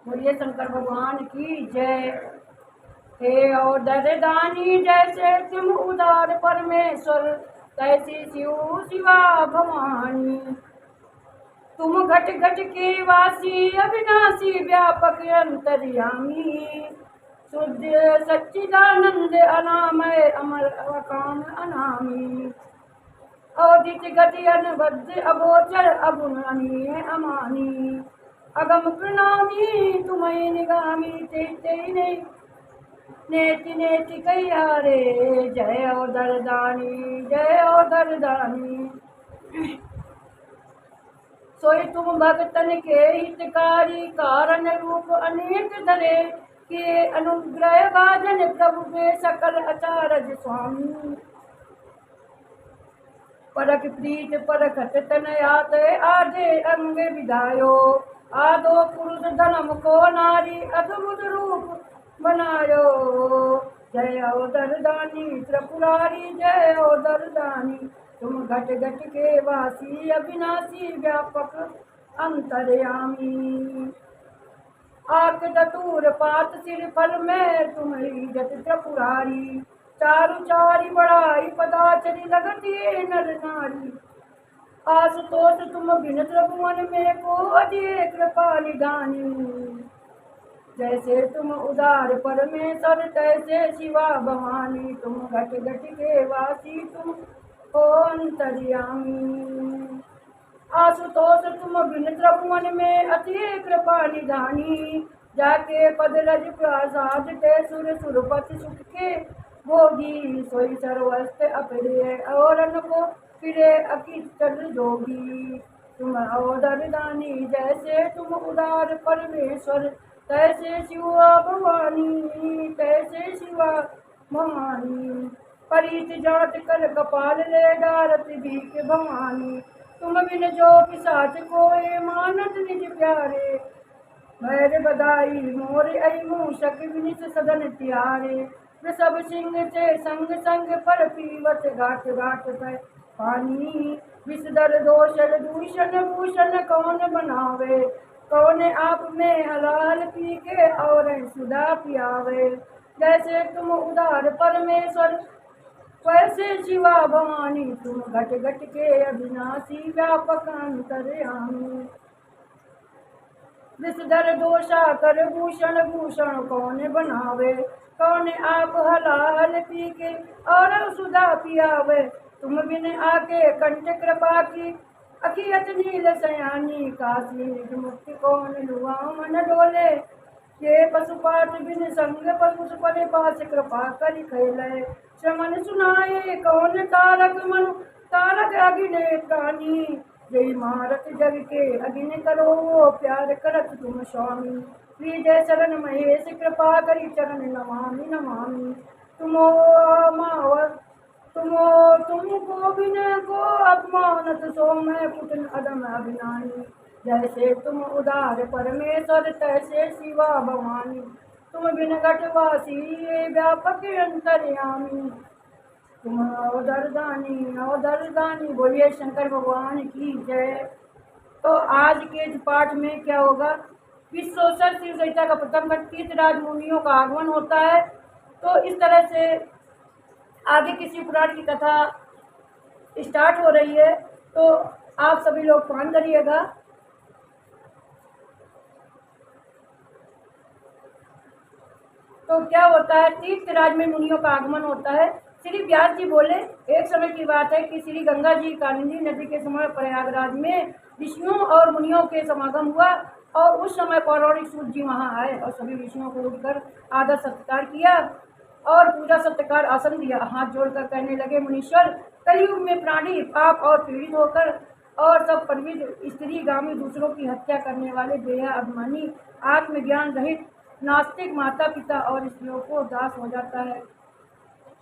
बोलिए शंकर भगवान की जय। हे औदर दानी जैसे तुम उदार परमेश्वर, तैसी शिव शिवा भवानी। तुम घट घट के वासी अविनाशी व्यापक अंतर्यामी, शुद्ध सच्चिदानंद अनामय अमर अकाम अनामी। अवधित गति अनबद्ध अगोचर अगुणनीय अमानी, अगम प्रणामी तुम्हें निगामी ते नेति नेति कैया रे। जय औदरदानी जय औदरदानी। सोई तुम भगतन के हितकारी, कारण रूप अनेक धरे, के अनुग्रह भाजन प्रभु में सकल अचारज स्वामी। परख प्रीत परखत तनयात आधे अंग विधायो, आदो पुरुष धर्म को नारी अद्भुत रूप बनायो। जय औदरदानी त्रिपुरारी जय औदरदानी, तुम घट घट के वासी अविनाशी व्यापक अंतर्यामी। आक दतूर पात सिर फल में तुम्हारी जत त्रिपुरारी, चारु चारी बड़ाई पदाचरी लगती नर नारी। आशुतोष तुम बिन त्रिभुवन में को अधिक कृपा निधानी, जैसे तुम उदार परमेश्वर तैसे शिवा भवानी। तुम घट घट के वासी तुम हो अंतर्यामी। आशुतोष तुम बिन त्रिभुवन में अति कृपा निधानी, जाके पद रज प्रसाद ते सुर सुरपति सुख के भोगी। सोई सर्वस्थ अपरे और को फिरे अकिचर जोगी। तुम औदरदानी जैसे तुम उदार परमेश्वर, तैसे शिवा भवानी तैसे शिवा भवानी। परित जात कर कपाल ले डारत भीख भवानी, तुम बिन जो पिशाच कोए मानत निज प्यारे। भैर बदाई मोर आई मूषक विनित सदन प्यारे, सब सिंह से संग संग पर पीवत घाट घाट पर पानी। विषधर दोषर दूषण भूषण कौन बनावे, कौन आप में हलाल पी के और सुधा पियावे। जैसे तुम उदार परमेश्वर वैसे शिवा भवानी, तुम घट घट के अविनाशी व्यापक अंतर्यामी। विषधर दोषा कर भूषण भूषण कौन बनावे, कौन आप हलाल पी के और सुधा पियावे। तुम बिन आके कंठ कृपा की अखियत नील सयानी, काशी निज मुक्ति कौन लुआ मन डोले। ये पशुपात बिन संग पशु परे पास कृपा करि खेले। श्रमन सुनाए कौन तारक मनु तारक अग्नि प्राणी, जय मारत जग के अग्नि करो वो प्यार करत तुम स्वामी। विजय शरण महेश कृपा करी चरण नमामि नमामि। तुमको बिन को अपमानत सो मैं पुटन अदम अभिनानी। जैसे तुम उदार परमेश्वर तैसे शिवा भवानी, तुम बिन घटवासी व्यापक अंतर्यामी। तुम औदरदानी बोलिए शंकर भगवान की जय। तो आज के इस पाठ में क्या होगा, विश्वोत्सव शिव संहिता का प्रथम खंड तीर्थराज मुनियों का आगमन होता है। तो इस तरह से आगे किसी पुराण की कथा स्टार्ट हो रही है, तो आप सभी लोग पान करिएगा। तो क्या होता है, तीर्थराज में मुनियों का आगमन होता है। श्री व्यास जी बोले, एक समय की बात है कि श्री गंगा जी कालिंदी नदी के समय प्रयागराज में ऋषियों और मुनियों के समागम हुआ, और उस समय पौराणिक सूत जी वहाँ आए और सभी ऋषियों को उठकर आदर सत्कार किया और पूजा सत्कार आसन दिया। हाथ जोड़कर कहने लगे, मुनीश्वर, कलयुग में प्राणी पाप और पीड़ित होकर और सब परविद स्त्री गामी दूसरों की हत्या करने वाले बेहा अभिमानी आत्मज्ञान रहित नास्तिक माता पिता और स्त्रियों को दास हो जाता है।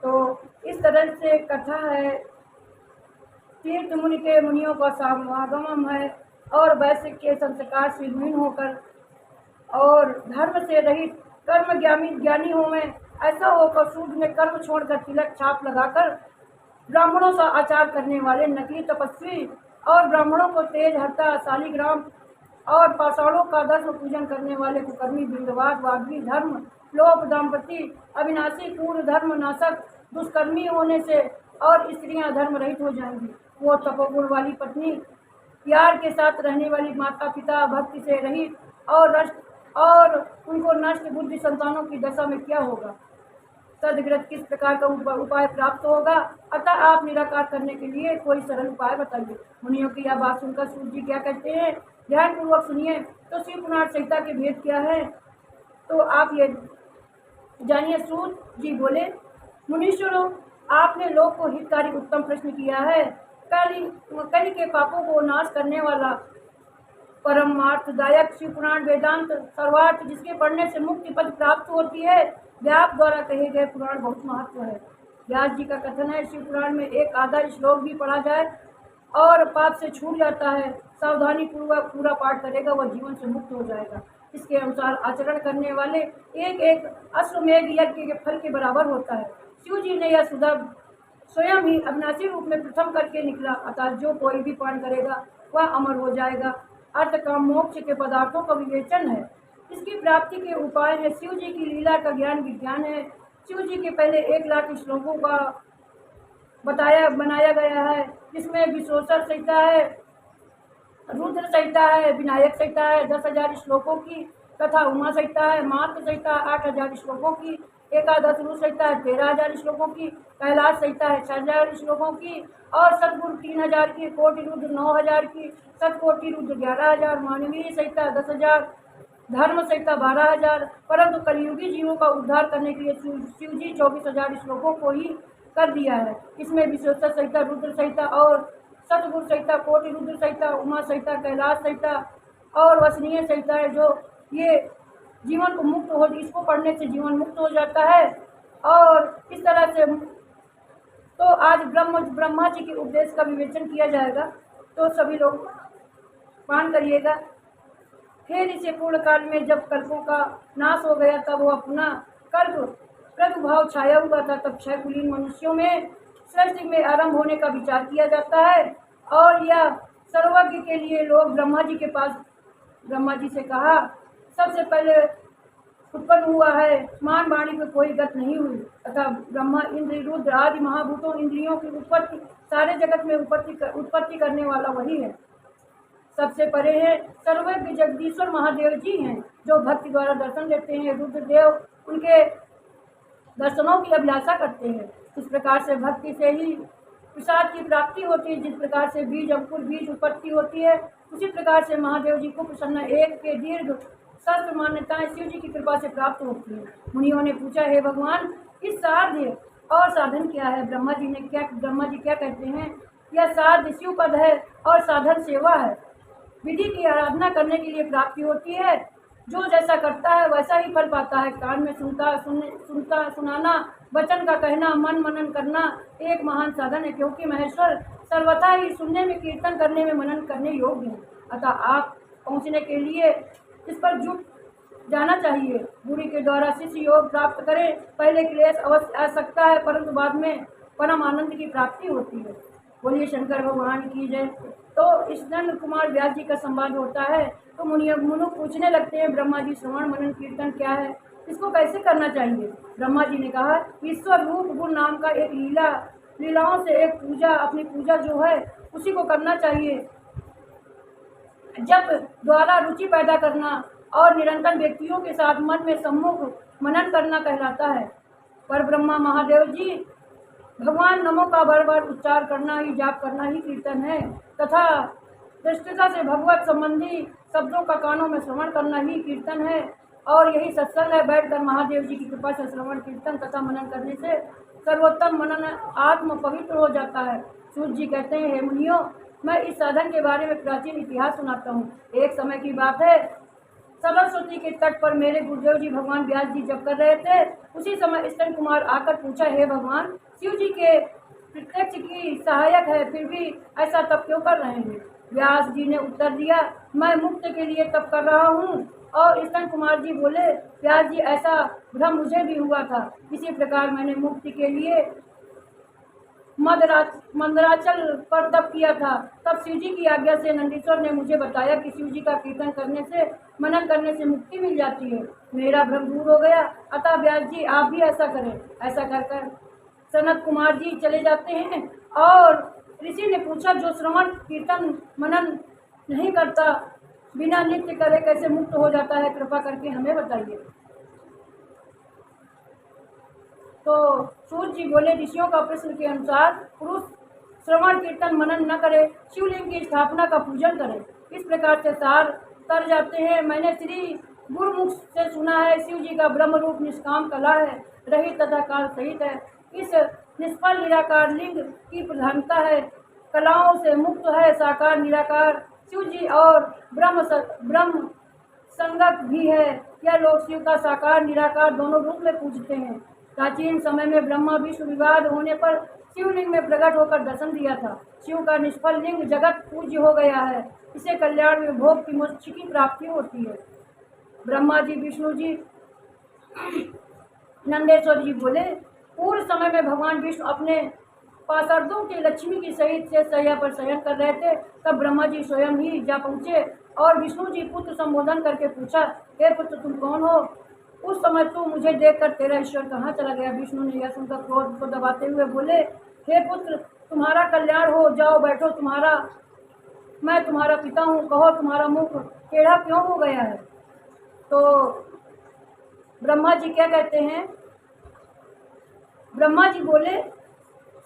तो इस तरह से कथा है, तीर्थ मुनि के मुनियों का समागम है और वैश्य के संस्कार से लीन होकर और धर्म से रहित कर्म ज्ञानी होवे, ऐसा होकर सूद में कर्म छोड़कर तिलक छाप लगाकर ब्राह्मणों सा आचार करने वाले नकली तपस्वी और ब्राह्मणों को तेज हरता शालिग्राम और पाषाणों का धर्म पूजन करने वाले कुकर्मी बिंदवाद वाग्वी धर्म लोभ दाम्पति अविनाशी पूर्व धर्म नाशक दुष्कर्मी होने से और स्त्रियां धर्म रहित हो जाएंगी। वो तपोगुण वाली पत्नी प्यार के साथ रहने वाली माता पिता भक्ति से रहित और उनको नष्ट बुद्धि संतानों की दशा में क्या होगा? सदग्रत किस प्रकार का उपाय प्राप्त होगा? अतः आप निराकार करने के लिए कोई सरल उपाय बताइए। मुनियों की यह बात सुनकर सूत जी क्या कहते हैं, ध्यान पूर्वक सुनिए। तो शिव पुराण संहिता के भेद क्या है, तो आप ये जानिए। सूत जी बोले, मुनीश्वरों, आपने लोक को हितकारी उत्तम प्रश्न किया है। कलि के पापों को नाश करने वाला परमार्थदायक शिव पुराण वेदांत सर्वार्थ जिसके पढ़ने से मुक्ति पद प्राप्त होती है, व्यास द्वारा कहे गए पुराण बहुत महत्व है। व्यास जी का कथन है, शिव पुराण में एक आधा श्लोक भी पढ़ा जाए और पाप से छूट जाता है, सावधानी पूर्वक पूरा पाठ करेगा वह जीवन से मुक्त हो जाएगा। इसके अनुसार आचरण करने वाले एक एक अश्वमेघ यज्ञ के फल के बराबर होता है। शिव जी ने यह सुधा स्वयं ही अविनाशी रूप में प्रथम करके निकला, अतः जो कोई भी पान करेगा वह अमर हो जाएगा। अर्थ काम मोक्ष के पदार्थों का विवेचन है, इसकी प्राप्ति के उपाय है। शिव जी की लीला का ज्ञान विज्ञान है। शिव जी के पहले 1 लाख श्लोकों का बनाया गया है, जिसमें विशोषर संहिता है, रुद्र संहिता है, विनायक संहिता है 10,000 श्लोकों की, तथा उमा संहिता है, मात्र संहिता 8,000 श्लोकों की, एकादश रुद्र संहिता है 13,000 श्लोकों की, कैलाश संहिता है 6,000 श्लोकों की, और सतगुरु 3,000 की, कोटि रुद्र 9,000 की, सतकोटि रुद्र 11,000, मानवीय संहिता 10,000, धर्म संहिता 12,000। परंतु कलियुगी जीवों का उद्धार करने के लिए शिव जी 24,000 श्लोकों को ही कर दिया है। इसमें विशेषता संहिता, रुद्र संहिता और सतगुरु संहिता, कोटि रुद्र संहिता, उमा संहिता, कैलाश संहिता और वसनीय संहिता है, जो ये जीवन को मुक्त हो, इसको पढ़ने से जीवन मुक्त हो जाता है। और इस तरह से तो आज ब्रह्मा जी के उपदेश का विवेचन किया जाएगा, तो सभी लोग पान करिएगा। फिर इसे पूर्ण काल में जब कल्पों का नाश हो गया, तब वह पुनः कल्प प्रभुभाव छाया हुआ था, तब 6 कुलीन मनुष्यों में सृष्टि में आरंभ होने का विचार किया जाता है। और यह सर्वज्ञ के लिए लोग ब्रह्मा जी के पास ब्रह्मा जी से कहा, सबसे पहले उत्पन्न हुआ है, मान वाणी पर कोई गत नहीं हुई, तथा ब्रह्मा इंद्र रुद्र आदि महाभूतों इंद्रियों की उत्पत्ति, सारे जगत में उत्पत्ति करने वाला वही है। सबसे परे है सर्वज्ञ जगदीश्वर महादेव जी हैं, जो भक्ति द्वारा दर्शन देते हैं। रुद्रदेव उनके दर्शनों की अभिलाषा करते हैं। इस प्रकार से भक्ति से ही प्रसाद की प्राप्ति होती है। जिस प्रकार से बीज अंकुर बीज उत्पत्ति होती है, उसी प्रकार से महादेव जी को प्रसन्न एक के दीर्घ शास्त्र मान्यताएं शिव जी की कृपा से प्राप्त होती है। मुनियों ने पूछा, हे भगवान, इस साध्य और साधन क्या है? ब्रह्मा जी क्या कहते हैं? यह साध्य शिव पद है और साधन सेवा है। विधि की आराधना करने के लिए प्राप्ति होती है। जो जैसा करता है वैसा ही फल पाता है। कान में सुनाना, वचन का कहना, मन मनन करना एक महान साधन है, क्योंकि महेश्वर सर्वथा ही सुनने में, कीर्तन करने में, मनन करने योग्य है। अतः आप पहुँचने के लिए इस पर जुट जाना चाहिए। गुरु के द्वारा शिष्य योग प्राप्त करें। पहले क्लेश अवश्य आ सकता है, परंतु बाद में परम आनंद की प्राप्ति होती है। बोलिए शंकर भगवान की जय। तो इस नंद कुमार व्यास जी का संवाद होता है। तो मुनु पूछने लगते हैं, ब्रह्मा जी, श्रवण मनन कीर्तन क्या है, इसको कैसे करना चाहिए? ब्रह्मा जी ने कहा, ईश्वर रूप गुण नाम का एक लीलाओं से एक पूजा, अपनी पूजा जो है उसी को करना चाहिए। जप द्वारा रुचि पैदा करना और निरंतर व्यक्तियों के साथ मन में सम्मुख मनन करना कहलाता है। पर ब्रह्मा महादेव जी भगवान नमो का बार उच्चार करना ही, जाप करना ही कीर्तन है, तथा दृष्टता से भगवत संबंधी शब्दों का कानों में श्रवण करना ही कीर्तन है। और यही सत्संग है। बैठकर महादेव जी की कृपा से श्रवण कीर्तन तथा मनन करने से सर्वोत्तम मनन आत्म पवित्र हो जाता है। सूत जी कहते हैं, हे मुनियों, मैं इस साधन के बारे में प्राचीन इतिहास सुनाता हूँ। एक समय की बात है, सरस्वती के तट पर मेरे गुरुदेव जी भगवान व्यास जी जप कर रहे थे। उसी समय स्तन कुमार आकर पूछा, हे भगवान, शिव जी के प्रत्यक्ष की सहायक है, फिर भी ऐसा तप क्यों कर रहे हैं? व्यास जी ने उत्तर दिया, मैं मुक्ति के लिए तप कर रहा हूँ। और स्तन कुमार जी बोले, व्यास जी, ऐसा भ्रम मुझे भी हुआ था। इसी प्रकार मैंने मुक्ति के लिए मंदराचल पर तप किया था। तब शिव जी की आज्ञा से नंदीश्वर ने मुझे बताया कि शिव जी का कीर्तन करने से, मनन करने से मुक्ति मिल जाती है। मेरा भ्रम दूर हो गया। अतः व्यास जी आप भी ऐसा करें। ऐसा कर सनत कुमार जी चले जाते हैं और ऋषि ने पूछा, जो श्रवण कीर्तन मनन नहीं करता, बिना नित्य करे कैसे मुक्त हो जाता है, कृपा करके हमें बताइए। तो सूर्य जी बोले, ऋषियों का प्रश्न के अनुसार पुरुष श्रवण कीर्तन मनन न करे, शिवलिंग की स्थापना का पूजन करे। इस प्रकार से सार तर जाते हैं। मैंने श्री गुरुमुख से सुना है, शिव जी का ब्रह्म रूप निष्काम कला है, रहित तथा काल सहित है। इस निष्फल निराकार लिंग की प्रधानता है, कलाओं से मुक्त है, साकार निराकार शिव जी और ब्रह्म संगत भी है। यह लोग शिव का साकार निराकार दोनों रूप में पूजते हैं। प्राचीन समय में ब्रह्मा विष्णु विवाद होने पर शिवलिंग में प्रकट होकर दर्शन दिया था। शिव का निष्फल लिंग जगत पूज्य हो गया है। इसे कल्याण में भोग की मोक्ष की प्राप्ति होती है। ब्रह्मा जी विष्णु जी नंदेश्वर जी बोले, पूर्व समय में भगवान विष्णु अपने पार्षदों के लक्ष्मी की सहित से शैया पर शयन कर रहे थे। तब ब्रह्मा जी स्वयं ही जा पहुँचे और विष्णु जी पुत्र संबोधन करके पूछा, हे पुत्र तुम कौन हो? उस समय तू मुझे देखकर तेरा ईश्वर कहाँ चला गया? विष्णु ने यह सुनकर क्रोध को दबाते हुए बोले, हे पुत्र तुम्हारा कल्याण हो, जाओ बैठो, मैं तुम्हारा पिता हूँ, कहो तुम्हारा मुख टेढ़ा क्यों हो गया है? तो ब्रह्मा जी क्या कहते हैं? ब्रह्मा जी बोले,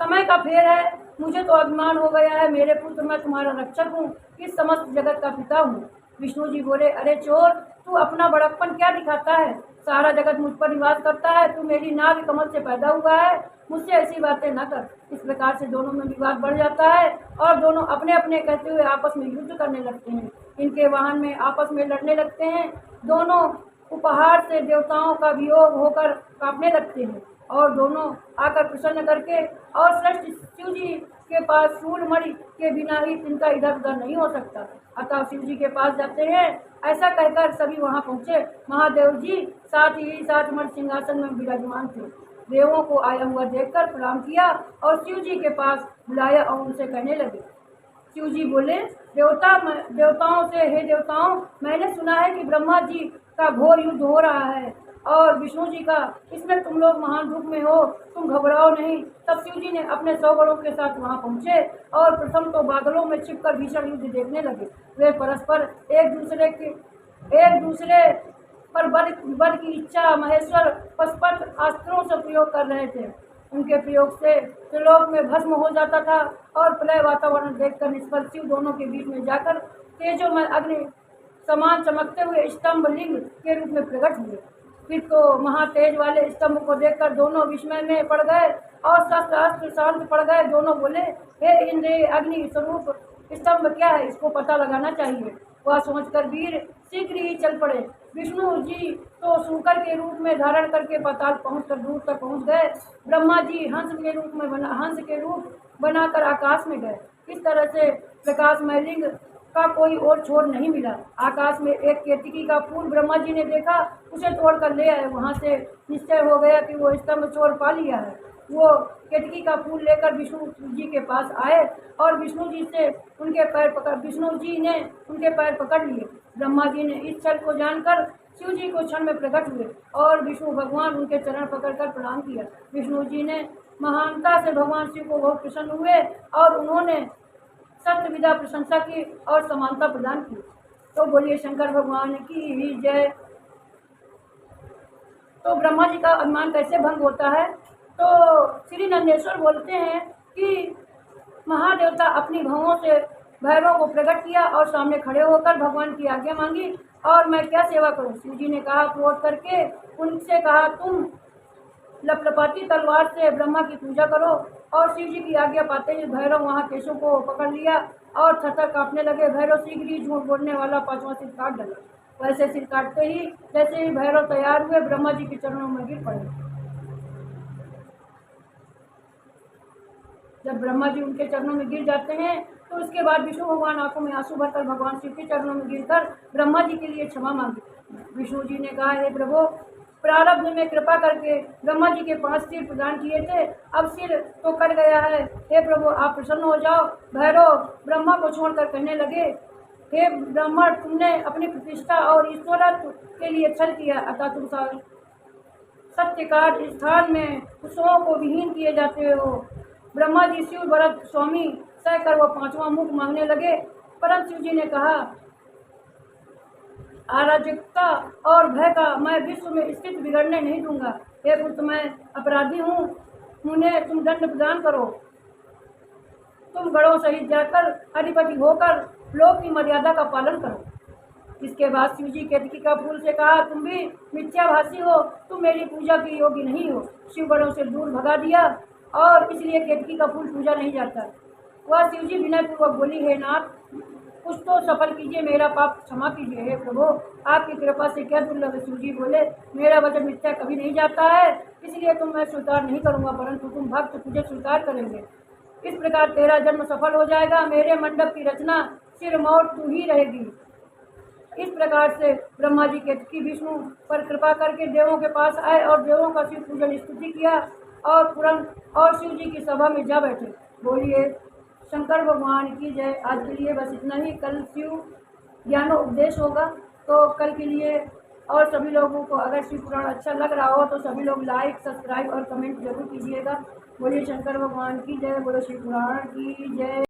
समय का फेर है, मुझे तो अभिमान हो गया है, मेरे पुत्र मैं तुम्हारा रक्षक हूँ, इस समस्त जगत का पिता हूँ। विष्णु जी बोले, अरे चोर, तू अपना बड़प्पन क्या दिखाता है? सारा जगत मुझ पर निवास करता है, तू मेरी नाग कमल से पैदा हुआ है, मुझसे ऐसी बातें न कर। इस प्रकार से दोनों में विवाद बढ़ जाता है और दोनों अपने अपने कहते हुए आपस में युद्ध करने लगते हैं। इनके वाहन में आपस में लड़ने लगते हैं। दोनों उपहार से देवताओं का वियोग होकर कांपने लगते हैं और दोनों आकर प्रसन्न करके और श्रेष्ठ शिव जी के पास सूर्यमणि के बिना ही इनका इधर उधर नहीं हो सकता। अतः शिव जी के पास जाते हैं। ऐसा कहकर सभी वहां पहुंचे। महादेव जी साथ ही साथ मणि सिंहासन में विराजमान थे। देवों को आया हुआ देखकर प्रणाम किया और शिव जी के पास बुलाया और उनसे कहने लगे। शिव जी बोले, देवताओं से, हे देवताओं, मैंने सुना है कि ब्रह्मा जी का घोर युद्ध हो रहा है और विष्णु जी का, इसमें तुम लोग महान रूप में हो, तुम घबराओ नहीं। तब शिव जी ने अपने 100 बड़ों के साथ वहां पहुंचे और प्रथम तो बादलों में छिपकर भीषण युद्ध देखने लगे। वे परस्पर एक दूसरे पर बल की इच्छा महेश्वर पशुपत अस्त्रों से प्रयोग कर रहे थे। उनके प्रयोग से त्रिलोक में भस्म हो जाता था और प्रलय वातावरण देखकर निष्फल शिव दोनों के बीच में जाकर तेजोमय अग्नि समान चमकते हुए स्तंभ लिंग के रूप में प्रकट हुए। फिर तो महातेज वाले स्तंभ को देखकर दोनों विस्मय में पड़ गए और शस्त्र शांत पड़ गए। दोनों बोले, हे इंद्र, अग्नि स्वरूप स्तंभ क्या है, इसको पता लगाना चाहिए। वह सोचकर वीर शीघ्र ही चल पड़े। विष्णु जी तो शूकर के रूप में धारण करके पाताल पहुंचकर दूर तक पहुंच गए। ब्रह्मा जी हंस के रूप बनाकर आकाश में गए। इस तरह से प्रकाशमय लिंग का कोई और छोर नहीं मिला। आकाश में एक केतकी का फूल ब्रह्मा जी ने देखा, उसे तोड़कर ले आए। वहां से निश्चय हो गया कि वो स्तंभ चोर पा लिया है। वो केतकी का फूल लेकर विष्णु जी के पास आए और विष्णु जी ने उनके पैर पकड़ लिए। ब्रह्मा जी ने इस छल को जानकर शिव जी को क्षण में प्रकट हुए और विष्णु भगवान उनके चरण पकड़कर प्रणाम किया। विष्णु जी ने महानता से भगवान शिव को बहुत प्रसन्न हुए और उन्होंने सत्य विदा प्रशंसा की और समानता प्रदान की। तो बोलिए शंकर भगवान की जय। तो ब्रह्मा जी का अभिमान कैसे भंग होता है? तो श्री नंदेश्वर बोलते हैं कि महादेवता अपनी भवों से भैरव को प्रकट किया और सामने खड़े होकर भगवान की आज्ञा मांगी और मैं क्या सेवा करूं? शिव जी ने कहा, क्रोध करके उनसे कहा, तुम लपलपाती तलवार से ब्रह्मा की पूजा करो। और शिव जी की आज्ञा पाते ही भैरव वहां केशव को पकड़ लिया और थरथर कांपने लगे। भैरव शीघ्र ही झूठ बोलने वाला 5वां सिर काट डाला। वैसे सिर काटते ही जैसे ही भैरव तैयार हुए, ब्रह्मा जी के चरणों में गिर पड़े। जब ब्रह्मा जी उनके चरणों में गिर जाते हैं तो उसके बाद विष्णु भगवान आंखों में आंसू भरकर भगवान शिव के चरणों में गिरकर ब्रह्मा जी के लिए क्षमा मांगी। विष्णु जी ने कहा, हे प्रभु, प्रारब्ध में कृपा करके ब्रह्मा जी के 5 सिर प्रदान किए थे, अब सिर तो कट गया है। हे प्रभु आप प्रसन्न हो जाओ। भैरव ब्रह्मा को छोड़कर कहने लगे, हे ब्रह्मा तुमने अपनी प्रतिष्ठा और ईश्वरत्व के लिए छल किया, अतः तुम सत्यकाट स्थान में कुशों को विहीन किए जाते हो। ब्रह्मा जी शिव भरत स्वामी सहकर वो 5वां मुख मांगने लगे, परंतु शिव जी ने कहा, अराजकता और भय का मैं विश्व में स्थिति बिगड़ने नहीं दूंगा। हे पुत्र मैं अपराधी हूँ, मुझे तुम दंड प्रदान करो। तुम गणों सहित जाकर अधिपति होकर लोक की मर्यादा का पालन करो। इसके बाद शिव जी केतकी का फूल से कहा, तुम भी मिथ्याभाषी हो, तुम मेरी पूजा की योग्य नहीं हो। शिव गणों से दूर भगा दिया और इसलिए केतकी का फूल पूजा नहीं जाता। वह शिव जी विनय पूर्वक बोली, हे नाथ कुछ तो सफल कीजिए, मेरा पाप क्षमा कीजिए। हे प्रभु आपकी कृपा से क्या दुर्लभ है। शिव जी बोले, मेरा वचन मिथ्या कभी नहीं जाता है, इसलिए तुम मैं स्वीकार नहीं करूँगा, परंतु तुम भक्त तुझे स्वीकार करेंगे। इस प्रकार तेरा जन्म सफल हो जाएगा। मेरे मंडप की रचना सिरमौर तू ही रहेगी। इस प्रकार से ब्रह्मा जी केतकी विष्णु पर कृपा करके देवों के पास आए और देवों का शिव पूजन स्तुति किया और तुरंत और शिव जी की सभा में जा बैठे। बोलिए शंकर भगवान की जय। आज के लिए बस इतना ही। कल शिव ज्ञानो उपदेश होगा, तो कल के लिए और सभी लोगों को अगर शिव पुराण अच्छा लग रहा हो तो सभी लोग लाइक सब्सक्राइब और कमेंट जरूर कीजिएगा। बोलिए शंकर भगवान की जय, बोलो शिव पुराण की जय।